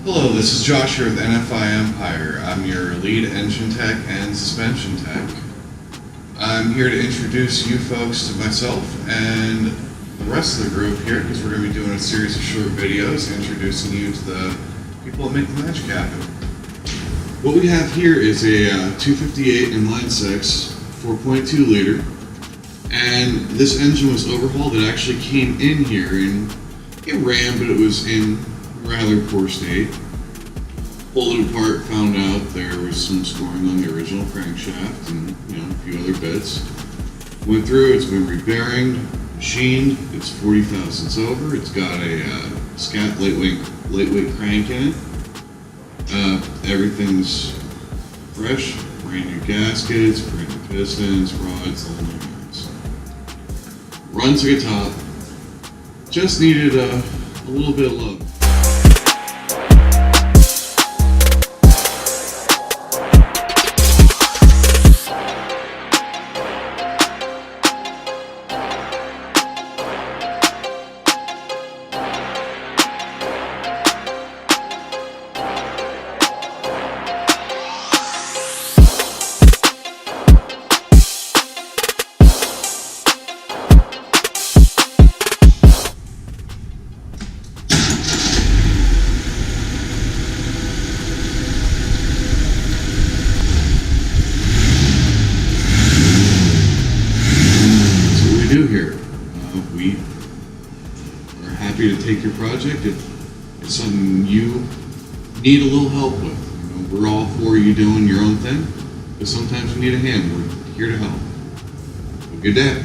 Hello, this is Josh here with NFI Empire. I'm your lead engine tech and suspension tech. I'm here to introduce you folks to myself and the rest of the group here because we're going to be doing a series of short videos introducing you to the people that make the magic happen. What we have here is a 258 Inline 6, 4.2 liter, and this engine was overhauled. It actually came in here and it ran, but it was in rather poor state. Pulled it apart, found out there was some scoring on the original crankshaft and a few other bits. Went through, it's been rebearinged, machined, it's 40 thousandths over. It's got a scat lightweight crank in it. Everything's fresh, brand new gaskets, brand new pistons, rods, the whole nine yards. Runs like a top. Just needed a little bit of love. Here. We are happy to take your project if it's something you need a little help with. We're all for you doing your own thing, but sometimes we need a hand. We're here to help. Have a good day.